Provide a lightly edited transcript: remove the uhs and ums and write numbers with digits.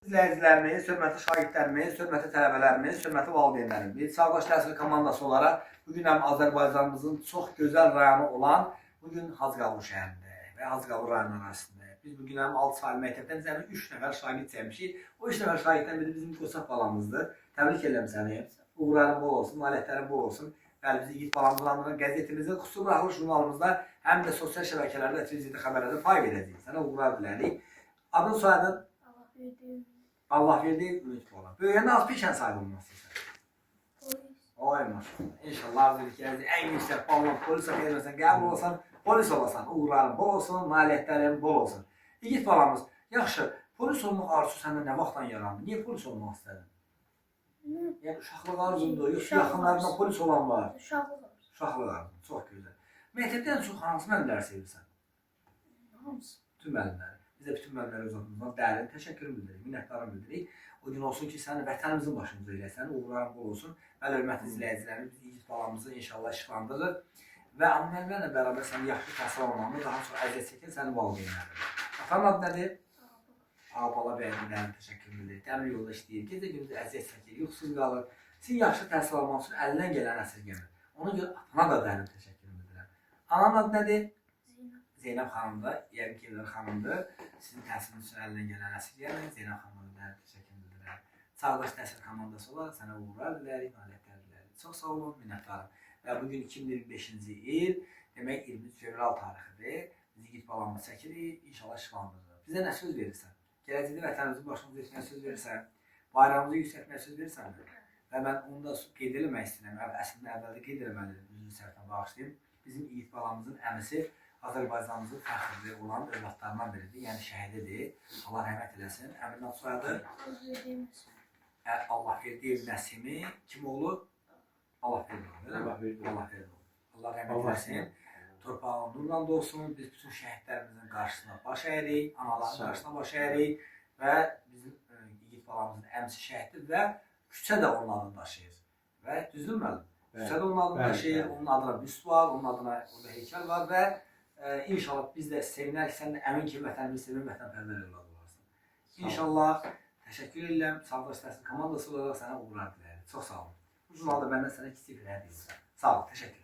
İzləyicilərimiz, hörmətli şagirdlərimiz, hörmətli tələbələrimiz, hörmətli valideynlərimiz, Sağdaş Təhsil komandası olaraq bugün həm Azərbaycanımızın çox gözəl rayonu olan bugün Hacıqabul şəhərində və Hacıqabul rayonu arasında. Biz bugün həm 6 saylı məktəbdən cəmi 3 nəfər şagird çəkmişik. O 3 nəfər şagirddən biri bizim Qosaq balamızdır. Təbrik edirəm səni. Uğurların bol olsun, nailiyyətlərin bol olsun. Bəli, bizi yiğit balamızdan qəzetimizdə, xüsusi buraxılış jurnalımızda həm də sosial şəbəkələrdə, televizyada xəbərlərdə pay verəcəyik. Sənə uğurlar dilərik. Adın, soyadın? Allah verdi, ümid olalım. Böyüyəndə az peşən sahibi olmaq istəyirsən. Oy maşallah. İnşallah arzulayırıq ki, ən yüksək balla polis akademiyasına qəbul olasan, polis olasan, uğurların bol olsun, nailiyyətlərin bol olsun. İgid balamız, yaxşı, polis olmaq arzusu səndə nə vaxtdan yarandı? Niyə polis olmaq istədin? Yəni uşaqlıq arzundur, yoxsa yaxınlarından polis olan var? Uşaqlıq arzun, çox gözəl. Məktəbdən çox hansı müəllimləri sevirsən? Hamısı. Bütün müəllimləri. Biz də bütün müəllimlərə uzatmamızdan dərin təşəkkür bildiririk, minnətdarım bildiririk. O gün olsun ki, səni vətənimizin başımıza eləsən, uğurların bol olsun. Bəli, hörmətli izləyicilərimiz, biz yiğit balamızı inşallah işıqlandırır. Və müəllimlərlə bərabər səni yaxşı təhsil almağında daha çox əziyyət çəkən sənin valideynləridir. Atanın adı nədir? Ağbala bəyəndə dərin təşəkkür bildiririk. Dəmir yolda işləyir, gecə gündüz əziyyət çəkir, yuxusuz qalır. Sizin yaxşı təhsil almaq üçün əlindən gələn əsirgəmir. Ona görə atana da dərin təşəkkür bildirirəm. Ananın adı nədir? Zeynəb xanımdır, yəqin ki, Evlər xanımdır. Sizin təhsiliniz üçün əlindən gələn əsirgəmir. Zeynəb xanımın dərin təşəkkür bildirirəm. Sağdaş Təhsil komandası olaraq sənə uğurlar dilərik, nailiyyətlər dilərik. Çox sağ olun, minnətdarım. Və bugün 2025-ci il, demək 23 fevral tarixidir. Biz yiğit balamızı çəkirik, inşallah işıqlandırırıq. Bizə nə söz verirsən? Gələcəkdə vətənimizin başımıza etməyə söz verirsən, bayrağımızı yüksəltməyə söz verirsən. Və mən onu da qeyd eləmək istəyirəm. Əslində əvvəldə qeyd eləməlidir, düzgün səhvdən bağışlayayım. Bizim yiğit balamızın əmisi Azərbaycanımızın fəxrli olan övladlarından biridir, yəni şəhididir. Allah rəhmət eləsin. Əminin adı soyadı? Allahverdiyev Nəsimi. Kim oğlu? Allahverdiyev. Allah rəhmət eləsin. Torpağı nurla dolsun. Biz bütün şəhidlərimizin qarşısına baş əyirik, anaların qarşısına baş əyirik və bizim yiğit balamızın əmsi şəhiddir və küçə də onun adını daşıyır. Və düzdür müəllim? Küçə də onun adını daşıyır, onun adına büst var, onun adına orada heykəl var və inşallah biz də sevinək, sən də əmin ki, vətənimizi sevin, vətənpərvər evladı olarsan. İnşallah, təşəkkür edirəm, Sağdaş Təhsil komandası olaraq sənə uğurlar diləyirəm. Çox sağ olun. Bu jurnalda məndən sənə kiçik bir hədiyyə edirəm. Sağ olun, təşəkkür.